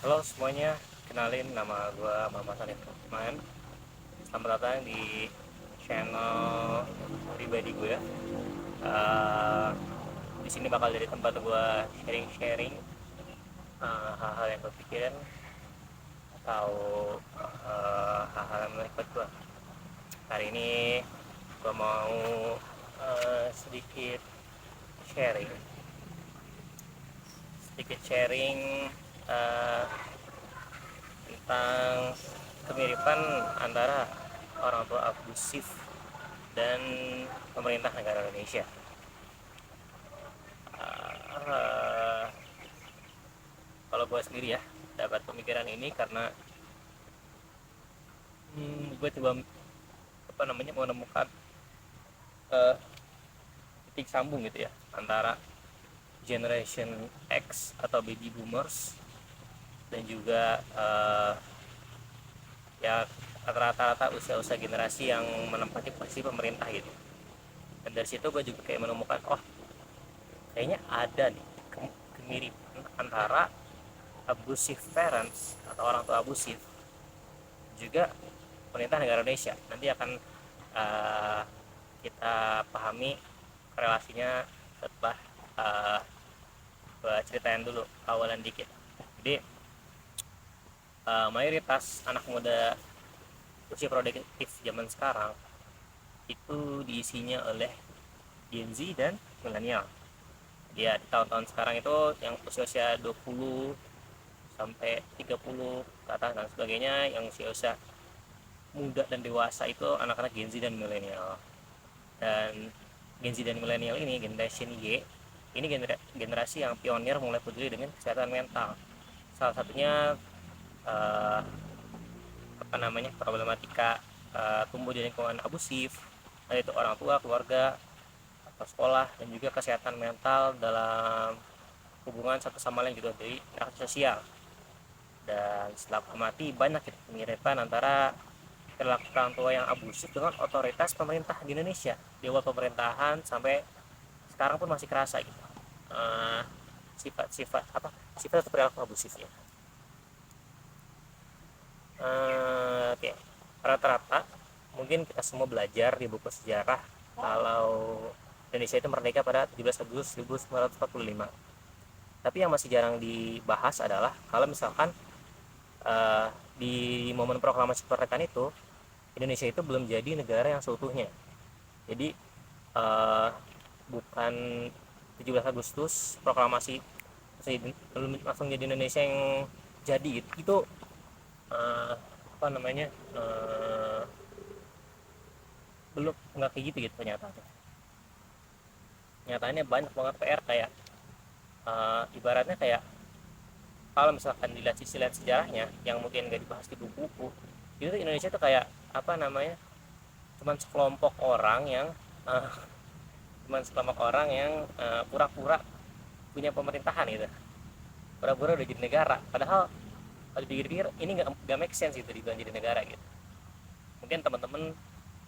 Halo semuanya, kenalin nama gue Muhammad Hanif Rahman. Selamat datang di channel pribadi gue. Uh, di sini bakal jadi tempat gue sharing-sharing hal-hal yang gue pikirin atau hal-hal yang menarik buat gue. Hari ini gue mau sedikit sharing, uh, tentang kemiripan antara orang tua abusif dan pemerintah negara Indonesia. Uh, Kalau gue sendiri ya dapat pemikiran ini karena gue coba menemukan uh, titik sambung gitu ya antara generation X atau baby boomers dan juga ya rata-rata usia-usia generasi yang menempati posisi pemerintah gitu. Dan dari situ gue juga kayak menemukan, oh kayaknya ada nih kemiripan antara abusive parents atau orang tua abusif juga pemerintah negara Indonesia. Nanti akan uh, kita pahami relasinya setelah uh, ceritain dulu awalan dikit. Jadi mayoritas anak muda usia produktif zaman sekarang itu diisinya oleh Gen Z dan milenial. Ya di tahun-tahun sekarang itu yang usia-usia 20 sampai 30 ke atas dan sebagainya, yang usia-usia muda dan dewasa itu anak-anak Gen Z dan milenial. Dan Gen Z dan milenial ini, generation Y, ini generasi yang pionir mulai peduli dengan kesehatan mental. Salah satunya eh, problematika tumbuh di lingkungan abusif, yaitu orang tua, keluarga, atau sekolah, dan juga kesehatan mental dalam hubungan satu sama lain juga dari interaksi sosial. Dan setelah amati banyak kemiripan antara perilaku orang tua yang abusif dengan otoritas pemerintah di Indonesia di awal pemerintahan sampai sekarang pun masih kerasa gitu. Eh, sifat-sifat sifat atau perilaku abusifnya. Oke, rata-rata mungkin kita semua belajar di buku sejarah kalau Indonesia itu merdeka pada 17 Agustus 1945. Tapi yang masih jarang dibahas adalah kalau misalkan eh, di momen proklamasi kemerdekaan itu Indonesia itu belum jadi negara yang seutuhnya. Jadi eh, bukan 17 Agustus proklamasi belum langsung jadi Indonesia yang jadi gitu. Itu eh, apa namanya belum nggak kayak gitu gitu ternyata. Nyatanya banyak banget PR kayak ibaratnya kayak kalau misalkan dilihat sisi lihat sejarahnya yang mungkin nggak dibahas di buku-buku, itu Indonesia tuh kayak apa namanya, cuman sekelompok orang yang uh, pura-pura punya pemerintahan gitu, pura-pura udah jadi negara, padahal kalau dipikir-pikir ini nggak make sense gitu dibilang jadi negara gitu. Mungkin teman-teman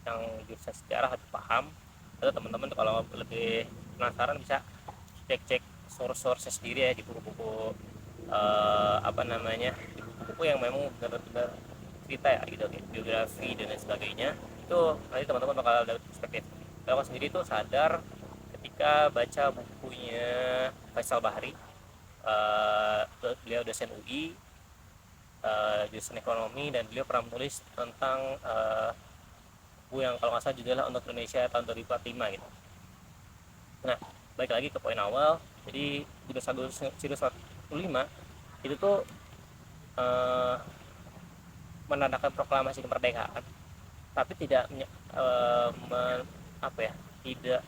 yang jurusan sejarah lebih paham, atau teman-teman tuh kalau lebih penasaran bisa cek-cek source-source sendiri ya di buku-buku di buku-buku yang memang benar-benar cerita ya gitu, biografi dan lain sebagainya. Itu nanti teman-teman bakal dapat perspektif. Kalau aku sendiri tuh sadar ketika baca bukunya Faisal Bahri, beliau dosen UI, jurusan ekonomi, dan beliau pernah menulis tentang buku yang kalau nggak salah judulnya Untuk Indonesia tahun 2045 gitu. Nah, balik lagi ke poin awal. Jadi di 1945 itu tuh eh, menandakan proklamasi kemerdekaan, tapi tidak apa ya, tidak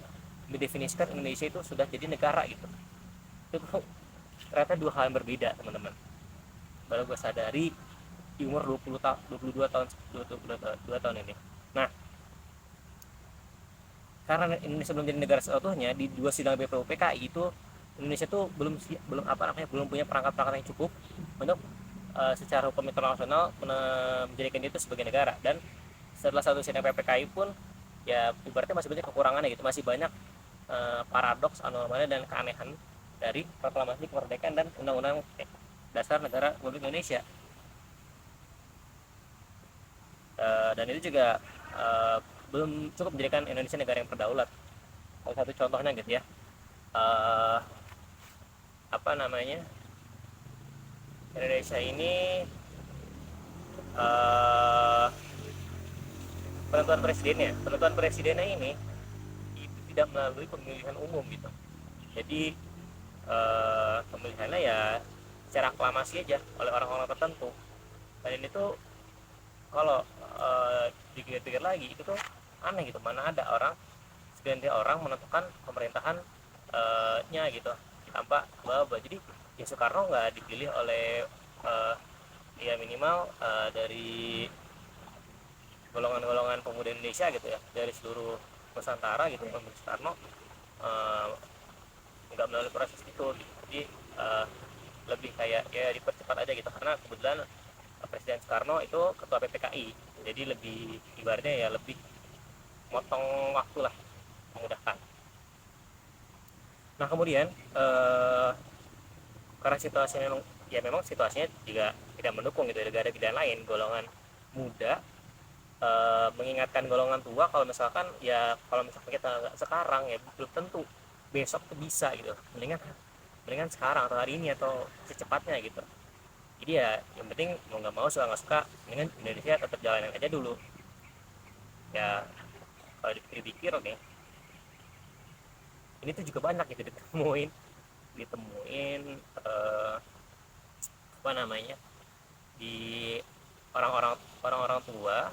mendefinisikan Indonesia itu sudah jadi negara gitu. Itu ternyata dua hal yang berbeda teman-teman. Baru gue sadari di umur 22 tahun 22 tahun ini. Nah, karena Indonesia belum jadi negara seutuhnya, di dua sidang BPUPKI itu Indonesia tuh belum punya perangkat-perangkat yang cukup untuk secara hukum internasional menjadikan itu sebagai negara. Dan setelah satu sidang PPKI pun ya ibaratnya masih banyak kekurangannya gitu, masih banyak paradoks, anomali, dan keanehan dari proklamasi kemerdekaan dan undang-undang dasar negara Republik Indonesia. Dan itu juga belum cukup menjadikan Indonesia negara yang berdaulat. Salah satu contohnya gitu ya, uh, apa namanya, Indonesia ini uh, penentuan presidennya ini itu tidak melalui pemilihan umum gitu. Jadi pemilihannya ya secara aklamasi aja oleh orang-orang tertentu. Dan ini tuh kalau dipikir-pikir lagi itu tuh aneh gitu, mana ada orang segelintir orang menentukan pemerintahan nya gitu tanpa bawa. Jadi ya Soekarno nggak dipilih oleh ya minimal dari golongan-golongan pemuda Indonesia gitu ya, dari seluruh Nusantara gitu, memilih Soekarno eh, nggak melalui proses itu gitu. Jadi lebih kayak ya dipercepat aja gitu, karena kebetulan Presiden Soekarno itu ketua PPKI, jadi lebih ibaratnya ya lebih motong waktu lah, memudahkan. Nah kemudian karena situasinya memang situasinya juga tidak mendukung gitu, tidak ada pilihan lain, golongan muda mengingatkan golongan tua kalau misalkan ya kalau misalkan kita nggak sekarang ya belum tentu besok tuh bisa gitu, mendingan mendingan sekarang atau hari ini atau secepatnya gitu. Jadi ya yang penting mau nggak mau suka nggak suka mendingan Indonesia tetap jalanin aja dulu ya. Kalau dipikir-pikir oke, ini tuh juga banyak gitu ditemuin apa namanya, di orang-orang tua,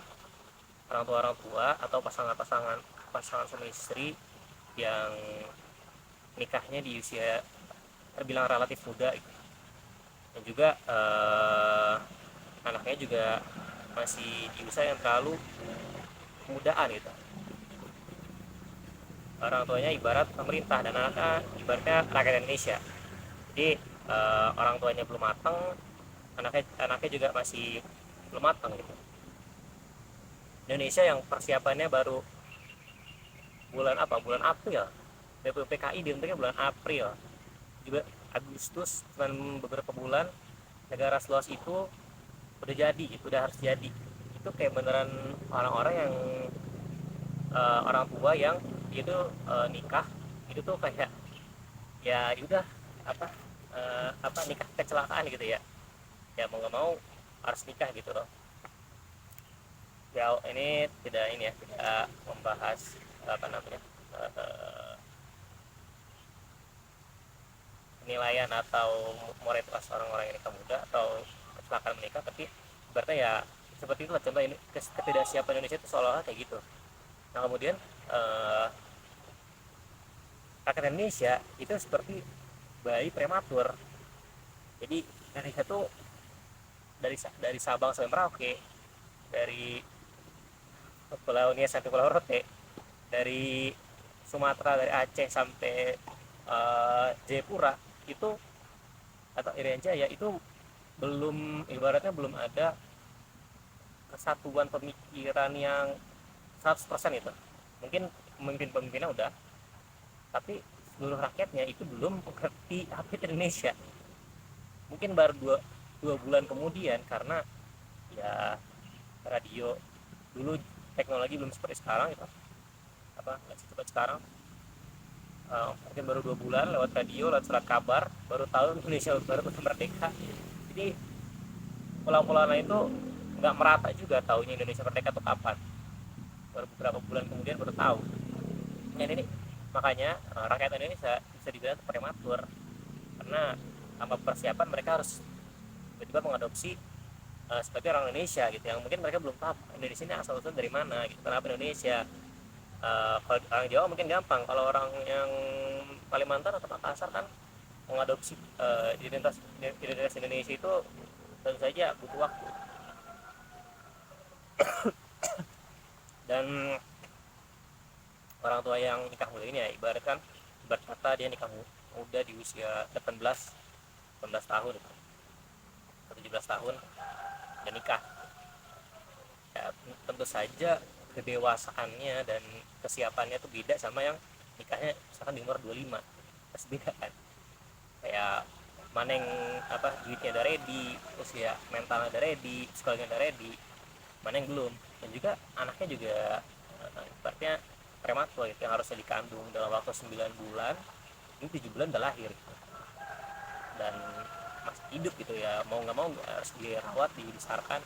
orang tua atau pasangan suami istri yang nikahnya di usia terbilang relatif muda gitu. Dan juga anaknya juga masih di usia yang terlalu mudaan gitu. Orang tuanya ibarat pemerintah dan anaknya ibaratnya rakyat Indonesia. Jadi orang tuanya belum matang, anaknya juga masih belum matang gitu. Indonesia yang persiapannya baru bulan April, BPPKI dibentuknya bulan April, juga Agustus, cuman beberapa bulan negara seluas itu udah jadi, itu udah harus jadi. Itu kayak beneran orang-orang yang orang tua yang itu nikah itu tuh kayak ya udah apa nikah kecelakaan gitu ya, ya mau nggak mau harus nikah gitu loh. Ya ini tidak membahas apa namanya penilaian atau moralitas orang-orang yang nikah muda atau kecelakaan menikah, tapi berarti ya seperti itu contoh ini ketidaksiapan Indonesia itu seolah-olah kayak gitu. Nah kemudian rakyat Indonesia itu seperti bayi prematur. Jadi Indonesia tuh dari Sabang sampai Merauke, dari Pulau Nias sampai Pulau Rote, dari Sumatera, dari Aceh sampai Jayapura itu atau Irian Jaya itu belum, ibaratnya belum ada kesatuan pemikiran yang 100% itu. Mungkin pemimpin-pemimpinnya udah, tapi seluruh rakyatnya itu belum mengerti apa itu Indonesia. Mungkin baru dua bulan kemudian, karena ya radio dulu teknologi belum seperti sekarang gitu, apa nggak secepat sekarang. Mungkin baru 2 bulan lewat radio, lewat surat kabar baru tahu Indonesia baru merdeka. Jadi pulau-pulau lain itu nggak merata juga tahunya Indonesia merdeka itu kapan, baru beberapa bulan kemudian baru tahu. Ini makanya rakyat Indonesia bisa dibilang prematur, karena tanpa persiapan mereka harus tiba-tiba mengadopsi sebagai orang Indonesia gitu, yang mungkin mereka belum tahu Indonesia ini asal usul dari mana gitu, kenapa Indonesia. Kalau orang Jawa mungkin gampang, kalau orang yang Kalimantan atau Makassar kan mengadopsi identitas Indonesia itu tentu saja butuh waktu. Dan orang tua yang nikah muda ini ya ibarat kata dia nikah muda di usia 18 tahun atau 17 tahun dan nikah. Ya, tentu saja kedewasaannya dan kesiapannya itu beda sama yang nikahnya misalkan di umur 25, pasti beda kan. Kayak mana yang duitnya udah ready, terus ya mentalnya udah ready, psikologinya udah ready, mana yang belum. Dan juga anaknya juga ibaratnya prematur gitu, yang harusnya dikandung dalam waktu 9 bulan, ini 7 bulan udah lahir gitu. Dan masih hidup gitu ya, mau nggak mau harus dirawat, dibesarkan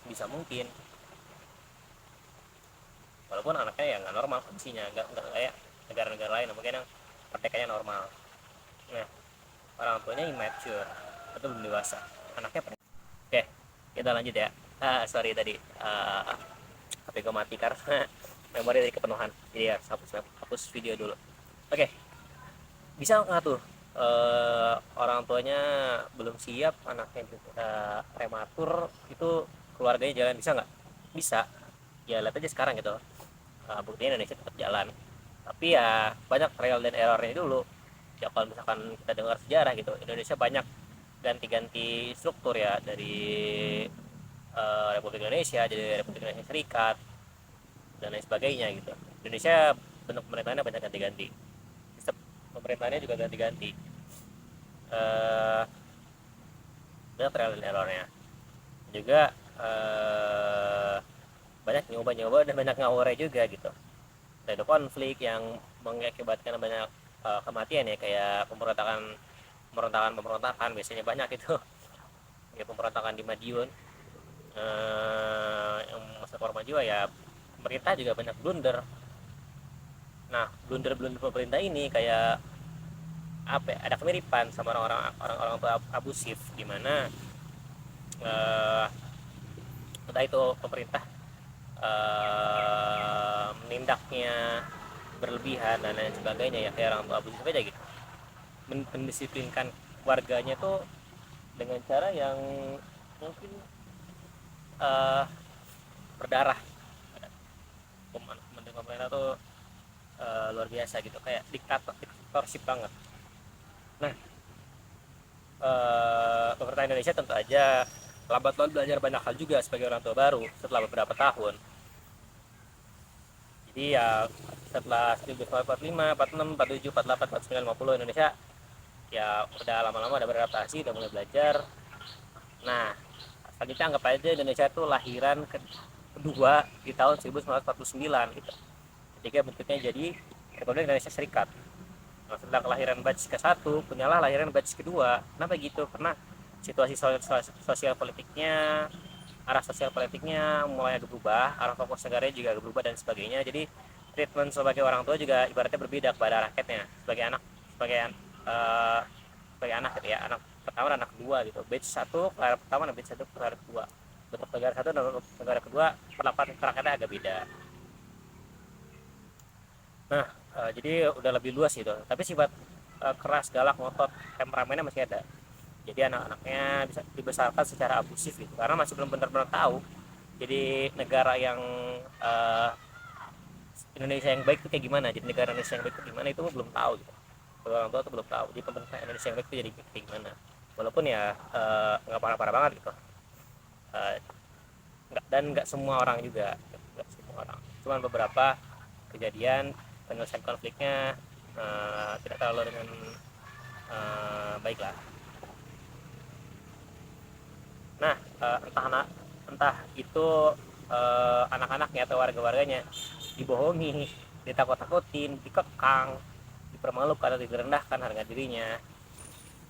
bisa mungkin, walaupun anaknya ya nggak normal kondisinya, nggak kayak negara-negara lain mungkin yang prakteknya normal. Nah, orang tuanya immature atau belum dewasa, anaknya oke, kita lanjut ya. Sorry tadi HP gue mati karena memori dari kepenuhan, jadi ya hapus video dulu. Oke, bisa nggak tuh orang tuanya belum siap, anaknya prematur, itu keluarganya jalan, bisa nggak? Bisa. Ya lihat aja sekarang gitu, buktinya Indonesia tetap jalan. Tapi ya banyak trial dan errornya dulu. Ya kalau misalkan kita dengar sejarah gitu, Indonesia banyak ganti-ganti struktur ya, dari Republik Indonesia jadi Republik Indonesia Serikat dan lain sebagainya gitu. Indonesia bentuk pemerintahannya banyak ganti-ganti, sistem pemerintahannya juga ganti-ganti. eh Banyak trial dan errornya juga, banyak nyoba-nyoba dan banyak ngawurnya juga gitu. Ada konflik yang mengakibatkan banyak kematian ya, kayak pemberontakan biasanya banyak itu. Ya pemberontakan di Madiun, yang masa korban jiwa ya, pemerintah juga banyak blunder. Nah, blunder-blunder pemerintah ini kayak apa ya, ada kemiripan sama orang-orang tua abusif, di mana eh, entah itu pemerintah menindaknya berlebihan dan lain sebagainya ya, kayak orang tua abusif aja gitu, mendisiplinkan warganya tuh dengan cara yang mungkin eh, berdarah. Pemerintah tuh luar biasa gitu, kayak diktatorship banget. Nah, pemerintah Indonesia tentu aja lambat laun belajar banyak hal juga sebagai orang tua baru setelah beberapa tahun. Jadi ya setelah 1945, 46, 47, 48, 49, 50, Indonesia ya udah lama-lama udah beradaptasi, udah mulai belajar. Nah, selanjutnya anggap aja Indonesia itu lahiran kedua di tahun 1949 gitu. Ketika bentuknya jadi Republik Indonesia Serikat. Nah, setelah kelahiran batch ke-1, punyalah lahiran batch kedua. Kenapa gitu? Karena situasi sosial politiknya, arah sosial politiknya mulai agak berubah, arah fokus negaranya juga agak berubah dan sebagainya. Jadi treatment sebagai orang tua juga ibaratnya berbeda kepada rakyatnya. Sebagai anak, sebagai uh, sebagai anak gitu ya, anak pertama dan anak kedua gitu. Batch 1 negara pertama dan batch 1 negara kedua. Bentuk negara 1 dan negara kedua, perlakuan rakyatnya agak beda. Nah, jadi udah lebih luas gitu. Tapi sifat keras, galak, ngotot, temperamennya masih ada. Jadi anak-anaknya bisa dibesarkan secara abusif gitu, karena masih belum benar-benar tahu. Jadi negara yang uh, Indonesia yang baik itu kayak gimana, jadi negara Indonesia yang baik itu gimana, itu belum tahu gitu. Orang tua tuh belum tahu. Jadi pemerintah Indonesia yang baik itu jadi kayak gimana. Walaupun ya nggak parah-parah banget gitu. Uh, nggak semua orang juga, nggak semua orang. Cuman beberapa kejadian penyelesaian konfliknya tidak terlalu dengan baik lah. Nah, entah itu anak-anaknya atau warga-warganya dibohongi, ditakut-takutin, dikekang, dipermalukan atau direndahkan harga dirinya.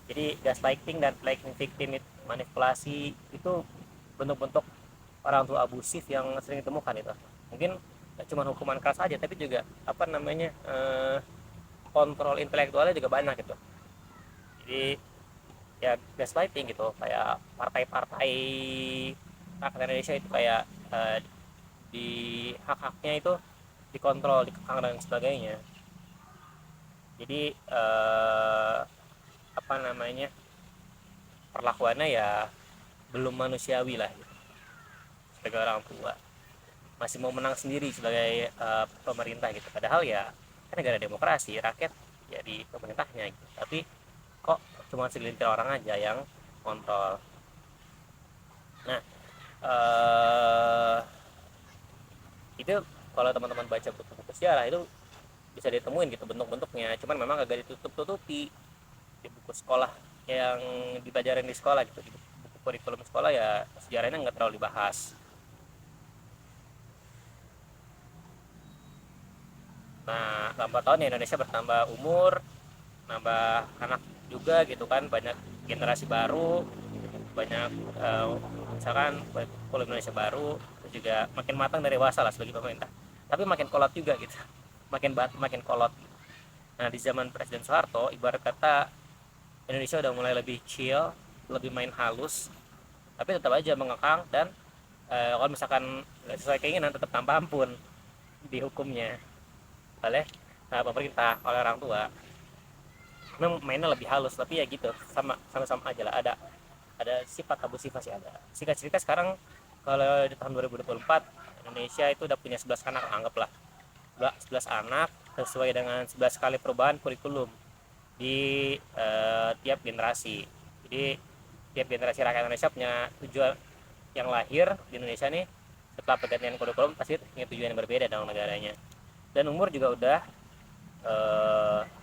Jadi gaslighting dan playing victim, manipulasi, itu bentuk-bentuk orang tua abusif yang sering ditemukan itu. Mungkin gak cuma hukuman keras aja, tapi juga kontrol intelektualnya juga banyak gitu. Jadi ya gaslighting gitu, kayak partai-partai rakyat Indonesia itu kayak di hak-haknya itu dikontrol, dikekang dan sebagainya. Jadi perlakuannya ya belum manusiawi lah gitu. Sebagai orang tua masih mau menang sendiri sebagai pemerintah gitu, padahal ya kan negara demokrasi, rakyat jadi pemerintahnya gitu. Tapi kok cuma segelintir orang aja yang kontrol. Nah, itu kalau teman-teman baca buku-buku sejarah itu bisa ditemuin gitu bentuk-bentuknya, cuman memang agak ditutup-tutupi di buku sekolah yang dipelajarin di sekolah gitu, di buku kurikulum sekolah ya sejarahnya nggak terlalu dibahas. Nah, lambat tahun ya Indonesia bertambah umur, nambah anak juga gitu kan, banyak generasi baru, banyak misalkan kalau Indonesia baru, terus juga makin matang dari dewasa lah sebagai pemerintah, tapi makin kolot juga gitu, makin batu makin kolot. Nah, di zaman Presiden Soeharto ibarat kata Indonesia udah mulai lebih chill, lebih main halus, tapi tetap aja mengekang dan kalau misalkan nggak sesuai keinginan tetap tanpa ampun dihukumnya oleh pemerintah, oleh orang tua. Memang mainnya lebih halus, tapi ya gitu, sama aja lah, ada sifat abu sifat sih ada. Singkat cerita sekarang kalau di tahun 2024 Indonesia itu udah punya 11 anak, anggaplah 11 anak sesuai dengan 11 kali perubahan kurikulum di tiap generasi. Jadi tiap generasi rakyat Indonesia punya tujuan, yang lahir di Indonesia nih setelah pergantian kurikulum pasti punya tujuan yang berbeda dalam negaranya. Dan umur juga udah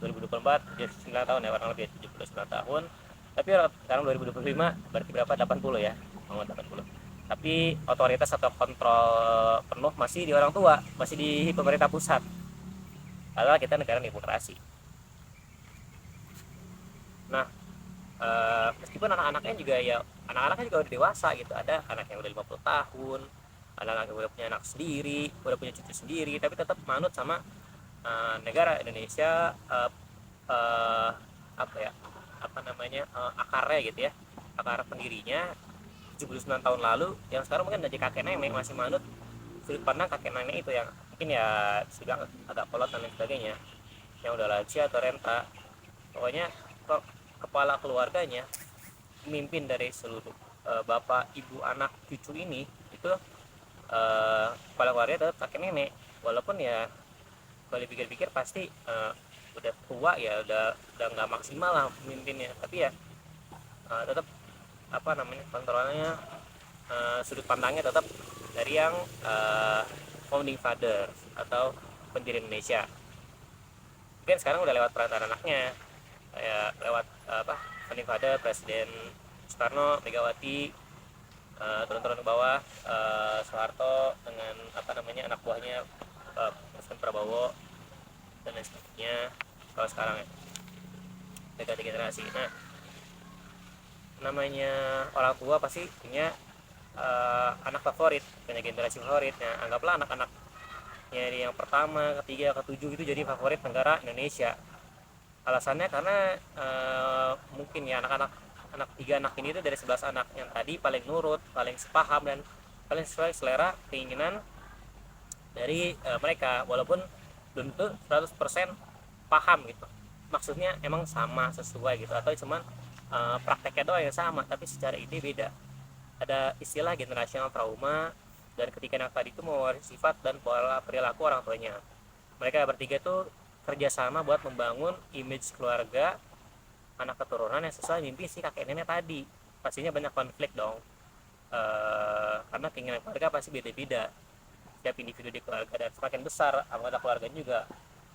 2024 jadi 9 tahun ya, kurang lebih 79 tahun. Tapi sekarang 2025 berarti berapa, 80 ya, 80. Tapi otoritas atau kontrol penuh masih di orang tua, masih di pemerintah pusat, padahal kita negara demokrasi. Nah, meskipun anak-anaknya juga ya, anak-anaknya juga udah dewasa gitu, ada anak yang udah 50 tahun, ada anak yang udah punya anak sendiri, udah punya cucu sendiri, tapi tetap manut sama negara Indonesia, apa ya, apa namanya, akarnya gitu ya, akar pendirinya 79 tahun lalu, yang sekarang mungkin jadi kakek nenek masih manut sudut pandang kakek nenek itu, yang mungkin ya sudah agak kolot dan lain sebagainya, yang udah lansia atau renta. Pokoknya kepala keluarganya, pemimpin dari seluruh bapak ibu anak cucu ini itu, kepala keluarga tetap kakek nenek, walaupun ya kalau dipikir-pikir pasti udah tua ya, udah nggak maksimal lah pemimpinnya, tapi ya tetap apa namanya, kontrolnya, sudut pandangnya tetap dari yang founding father atau pendiri Indonesia. Mungkin sekarang udah lewat perantara anaknya, kayak lewat apa, founding father Presiden Soekarno, Megawati, turun-turun ke bawah Soeharto dengan apa namanya anak buahnya Presiden Prabowo dan lain sebagainya. Kalau sekarang ya ganti generasi. Nah, namanya orang tua pasti punya anak favorit, punya generasi favorit. Nah, anggaplah anak-anaknya yang pertama, ketiga, ketujuh itu jadi favorit negara Indonesia. Alasannya karena mungkin ya anak 3 anak ini itu dari 11 anak yang tadi paling nurut, paling sepaham dan paling sesuai selera keinginan dari mereka, walaupun belum tentu 100% paham gitu, maksudnya emang sama sesuai gitu, atau cuman prakteknya doang yang sama tapi secara ide beda. Ada istilah generational trauma, dan ketika anak tadi itu mewarisi sifat dan pola perilaku orang tuanya, mereka bertiga tuh kerjasama buat membangun image keluarga anak keturunan yang sesuai mimpi si kakek nenek tadi. Pastinya banyak konflik dong, karena keinginan keluarga pasti beda-beda setiap individu di keluarga, dan semakin besar anggota keluarganya juga,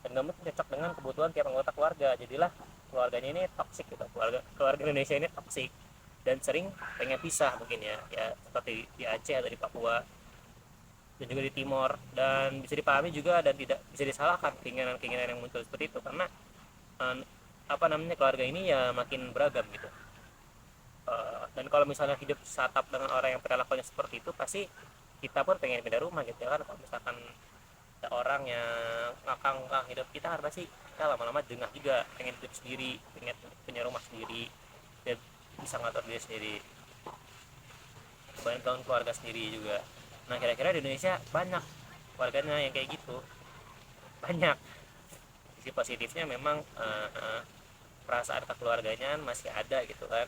dan kamu cocok dengan kebutuhan tiap anggota keluarga, jadilah keluarganya ini toksik gitu, keluarga Indonesia ini toksik dan sering pengen pisah mungkin ya, ya seperti di Aceh atau di Papua dan juga di Timor. Dan bisa dipahami juga dan tidak bisa disalahkan keinginan-keinginan yang muncul seperti itu, karena apa namanya, keluarga ini ya makin beragam gitu. Dan kalau misalnya hidup satap dengan orang yang perilakunya seperti itu, pasti kita pun pengen pindah rumah gitu ya kan. Kalau misalkan ada orang yang ngakang-ngakang hidup kita kan, pasti kita lama-lama jengah juga, pengen hidup sendiri, pengen punya rumah sendiri dan bisa ngatur diri sendiri, bangun keluarga sendiri juga. Nah, kira-kira di Indonesia banyak warganya yang kayak gitu, banyak. Sisi positifnya memang perasaan kekeluarganya masih ada gitu kan.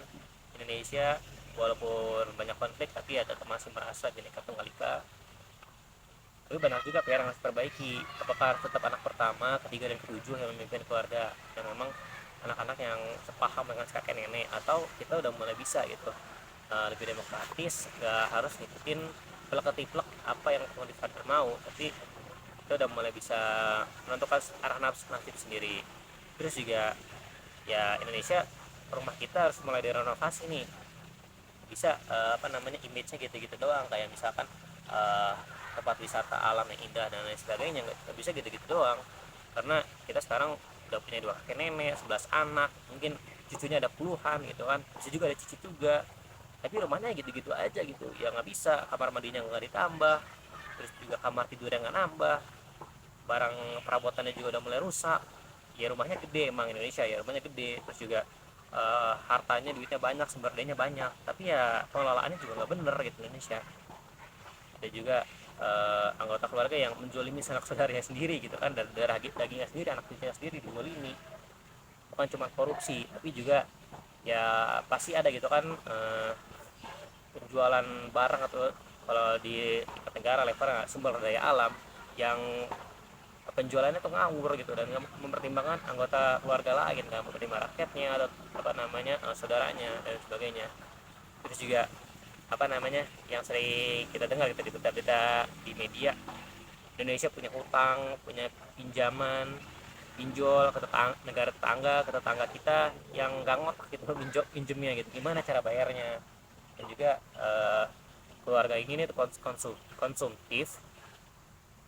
Indonesia walaupun banyak konflik tapi ya tetap masih merasa Bhinneka Tunggal Ika. Tapi banyak juga PR yang harus diperbaiki. Apakah tetap anak pertama, ketiga, dan ketujuh yang memimpin keluarga, yang memang anak-anak yang sepaham dengan kakek nenek, atau kita udah mulai bisa gitu lebih demokratis, nggak harus ngikutin plek-ketiplek apa yang founding father mau, tapi kita udah mulai bisa menentukan arah nafsu sendiri. Terus juga ya Indonesia rumah kita harus mulai direnovasi nih. Bisa image-nya gitu-gitu doang, kayak misalkan uh, tempat wisata alam yang indah dan lain sebagainya, nggak bisa gitu-gitu doang. Karena kita sekarang udah punya 2 kakek nenek, 11 anak, mungkin cucunya ada puluhan gitu kan, bisa juga ada cicit juga, tapi rumahnya gitu-gitu aja gitu ya. Nggak bisa, kamar mandinya nggak ditambah, terus juga kamar tidurnya nggak nambah, barang perabotannya juga udah mulai rusak. Ya rumahnya gede, emang Indonesia ya rumahnya gede, terus juga hartanya, duitnya banyak, sumber dayanya banyak, tapi ya pengelolaannya juga nggak bener gitu Indonesia. Ada juga anggota keluarga yang menjolimi sanak saudaranya sendiri gitu kan, dari darah dagingnya sendiri, anak cucunya sendiri dijolimi. Bukan cuma korupsi, tapi juga ya pasti ada gitu kan, penjualan barang atau kalau di tingkat negara levelnya sumber daya alam yang penjualannya tuh ngawur gitu, dan nggak mempertimbangkan anggota keluarga lain, nggak mempertimbangkan rakyatnya atau saudaranya dan sebagainya. Terus juga yang sering kita dengar gitu di berita-berita di media, Indonesia punya utang, punya pinjaman, pinjol ke negara tetangga, ke tetangga kita yang nggak ngotak gitu pinjemnya gitu, gimana cara bayarnya. Dan juga keluarga ini tuh konsumtif,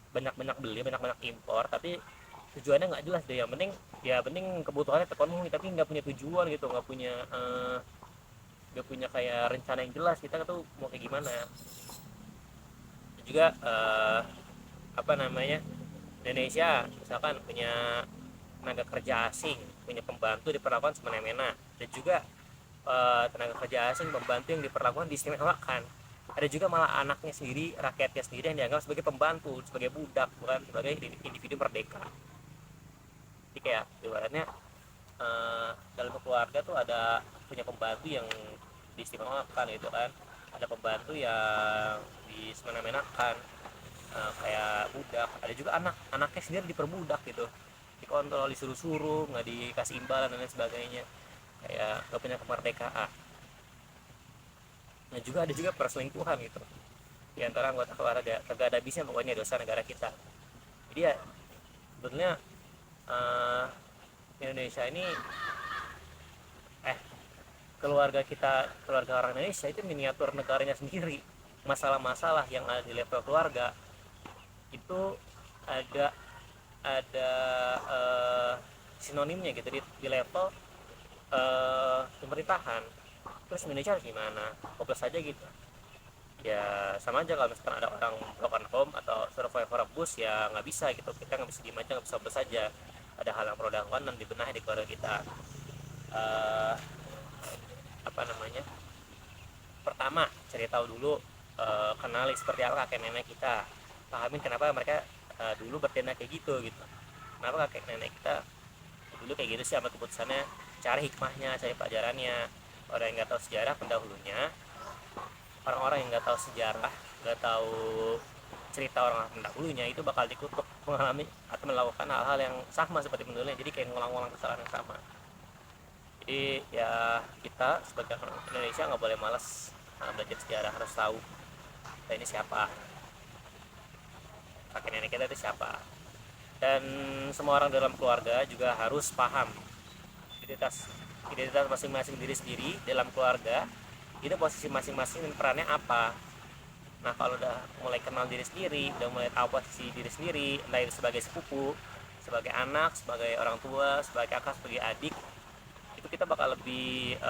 banyak-banyak beli, banyak-banyak impor, tapi tujuannya nggak jelas deh. Yang penting ya penting kebutuhannya terpenuhi, tapi nggak punya tujuan gitu, nggak punya kayak rencana yang jelas kita tuh mau kayak gimana. Dan juga Indonesia misalkan punya tenaga kerja asing, punya pembantu diperlakukan semena-mena, dan juga tenaga kerja asing pembantu yang diperlakukan diistimewakan. Ada juga malah anaknya sendiri, rakyatnya sendiri yang dianggap sebagai pembantu, sebagai budak, bukan sebagai individu merdeka. Jadi kayak ibaratnya dalam keluarga tuh ada punya pembantu yang diistimewakan gitu kan, ada pembantu yang disemena-menakan, kayak budak. Ada juga anaknya sendiri diperbudak gitu, dikontrol, disuruh-suruh, nggak dikasih imbalan dan lain sebagainya, kayak nggak punya kemerdekaan. Nah juga ada juga perselingkuhan gitu di antara anggota keluarga, kagak ada habisnya pokoknya dosa negara kita. Jadi ya sebetulnya uh, Indonesia ini keluarga kita, keluarga orang Indonesia itu miniatur negaranya sendiri. Masalah-masalah yang ada di level keluarga itu ada ada sinonimnya gitu di level pemerintahan. Terus Indonesia harus gimana? Fokus saja gitu. Ya sama aja kalau misalkan ada orang broken home atau survivor abuse, ya nggak bisa gitu, kita nggak bisa diem aja, nggak bisa fokus saja. Ada hal yang pro dan kontra dibenahi di keluarga kita. uh, apa namanya Pertama cari tahu dulu, kenali seperti apa kakek nenek kita, pahamin kenapa mereka dulu bertindak kayak gitu, kenapa kakek nenek kita dulu kayak gitu sih, apa keputusannya. Cari hikmahnya, cari pelajarannya. Orang yang nggak tahu sejarah pendahulunya, orang-orang yang nggak tahu sejarah, nggak tahu cerita orang pendahulunya, itu bakal dikutuk mengalami atau melakukan hal-hal yang sama seperti pendahulunya, jadi kayak ngulang-ngulang kesalahan yang sama. Jadi ya kita sebagai orang Indonesia nggak boleh malas belajar sejarah, harus tahu kita ini siapa, kakek nenek kita itu siapa. Dan semua orang dalam keluarga juga harus paham identitas identitas masing-masing diri sendiri dalam keluarga, itu posisi masing-masing dan perannya apa. Nah kalau udah mulai kenal diri sendiri, udah mulai tahu posisi diri sendiri, entah itu sebagai sepupu, sebagai anak, sebagai orang tua, sebagai kakak, sebagai adik, itu kita bakal lebih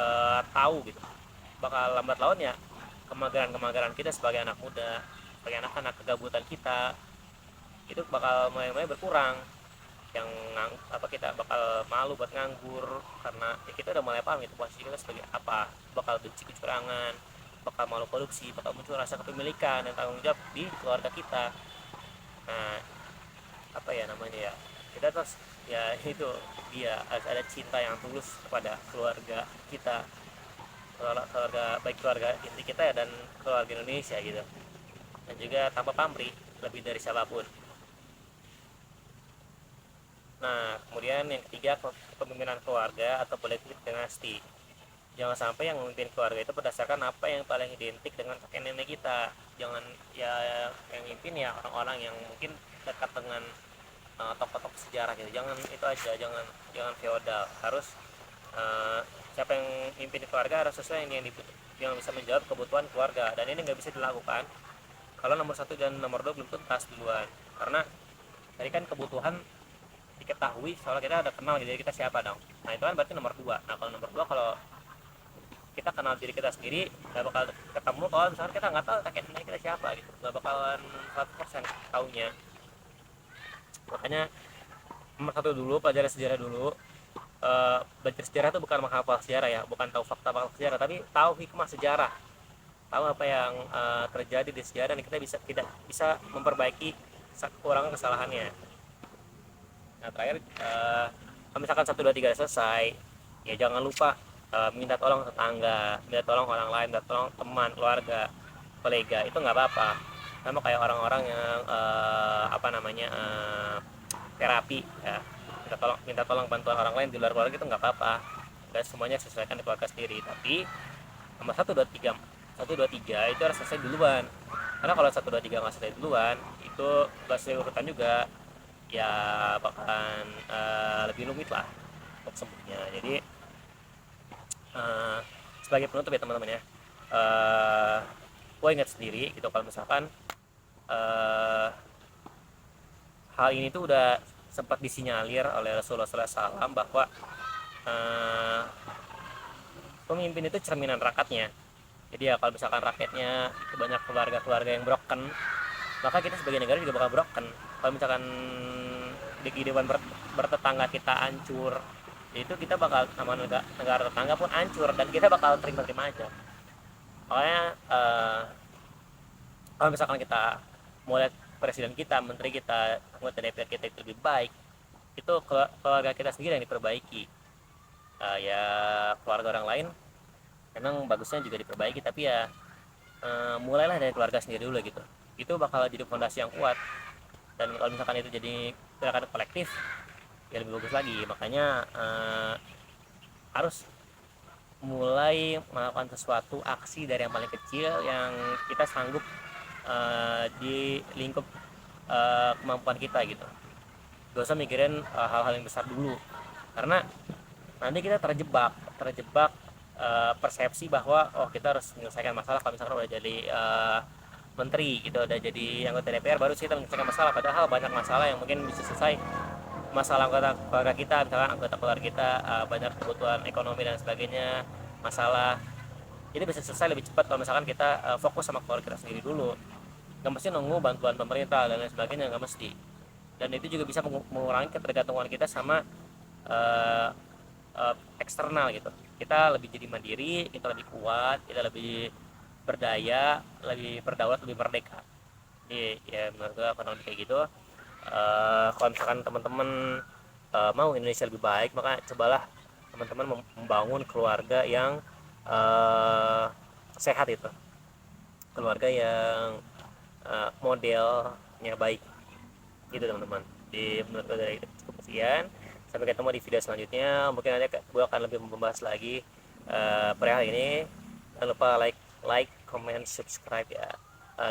tahu gitu, bakal lambat laun ya kemageran kita sebagai anak muda, sebagai anak-anak, kegabutan kita itu bakal mulai berkurang. Yang kita bakal malu buat nganggur karena ya kita udah mulai paham gitu posisi kita sebagai apa, bakal benci kecurangan, bakal malu korupsi, bakal muncul rasa kepemilikan dan tanggung jawab di keluarga kita. Nah kita terus ya itu dia harus ada cinta yang tulus kepada keluarga kita, keluarga baik keluarga inti kita ya, dan keluarga Indonesia gitu. Dan juga tanpa pamrih lebih dari siapapun. Nah kemudian yang ketiga, kepemimpinan keluarga atau politik dinasti. Jangan sampai yang memimpin keluarga itu berdasarkan apa yang paling identik dengan kakek nenek kita. Jangan ya yang memimpin ya orang-orang yang mungkin dekat dengan tokoh-tokoh sejarah gitu. Jangan itu aja, jangan feodal, harus siapa yang mimpin keluarga harus sesuai yang bisa menjawab kebutuhan keluarga, dan ini nggak bisa dilakukan kalau nomor satu dan nomor dua belum tuntas duluan. Karena tadi kan kebutuhan diketahui soalnya kita udah kenal jadi kita siapa dong. Nah itu kan berarti nomor dua. Nah kalau nomor dua, kalau kita kenal diri kita sendiri, nggak bakal ketemu kalau misalnya kita nggak tahu kakek kita siapa gitu, nggak bakalan 100% taunya. Makanya nomor satu dulu, pelajari sejarah dulu. Belajar sejarah itu bukan menghafal sejarah ya, bukan tahu fakta sejarah, tapi tahu hikmah sejarah, tahu apa yang terjadi di sejarah, dan kita tidak bisa memperbaiki kekurangan kesalahannya. Nah terakhir, kalau misalkan 1 2 3 selesai, ya jangan lupa minta tolong tetangga, minta tolong orang lain, minta tolong teman, keluarga, kolega, itu nggak apa-apa. Sama kayak orang-orang yang terapi ya, minta tolong bantuan orang lain di luar keluarga, itu nggak apa-apa. Dan semuanya sesuaikan di keluarga sendiri. Tapi nomor 1 2 3 itu harus selesai duluan. Karena kalau 1 2 3 nggak selesai duluan, itu nggak sesuai urutan juga, ya bakalan lebih rumit lah untuk sembuhnya. Jadi sebagai penutup ya teman-teman ya, gue ingat sendiri gitu, kalau misalkan hal ini tuh udah sempat disinyalir oleh Rasulullah SAW bahwa pemimpin itu cerminan rakyatnya. Jadi ya kalau misalkan rakyatnya banyak keluarga-keluarga yang broken, maka kita sebagai negara juga bakal broken. Kalau misalkan di kehidupan bertetangga kita hancur, itu kita bakal sama negara tetangga pun hancur, dan kita bakal terima-terima aja. Makanya kalau misalkan kita mau lihat presiden kita, menteri kita, anggota DPR kita itu lebih baik, itu keluarga kita sendiri yang diperbaiki. Ya keluarga orang lain memang bagusnya juga diperbaiki, tapi ya mulailah dari keluarga sendiri dulu gitu. Itu bakal jadi fondasi yang kuat, dan kalau misalkan itu jadi gerakan kolektif, ya lebih bagus lagi. Makanya harus mulai melakukan sesuatu aksi dari yang paling kecil yang kita sanggup di lingkup kemampuan kita gitu. Gak usah mikirin hal-hal yang besar dulu, karena nanti kita terjebak persepsi bahwa kita harus menyelesaikan masalah kalau misalkan udah jadi menteri gitu, udah jadi anggota DPR baru sih kita menyelesaikan masalah. Padahal banyak masalah yang mungkin bisa selesai, masalah anggota keluarga kita, misalkan anggota keluarga kita banyak kebutuhan ekonomi dan sebagainya, masalah ini bisa selesai lebih cepat kalau misalkan kita fokus sama keluarga kita sendiri dulu. Nggak mesti nunggu bantuan pemerintah dan lain sebagainya, nggak mesti. Dan itu juga bisa mengurangi ketergantungan kita sama eksternal gitu. Kita lebih jadi mandiri, kita lebih kuat, kita lebih berdaya, lebih berdaulat, lebih merdeka. Jadi ya menurut gue kurang lebih kayak gitu. Kalau misalkan teman-teman mau Indonesia lebih baik, maka cobalah teman-teman membangun keluarga yang sehat itu, keluarga yang modelnya baik gitu teman-teman. Di menurut gue dari cukup sekian, sampai ketemu di video selanjutnya. Mungkin nanti gue akan lebih membahas lagi perihal ini. Jangan lupa like, comment, subscribe ya,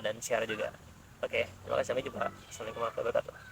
dan share juga. Oke, terima kasih, sampai jumpa. Assalamualaikum warahmatullahi wabarakatuh.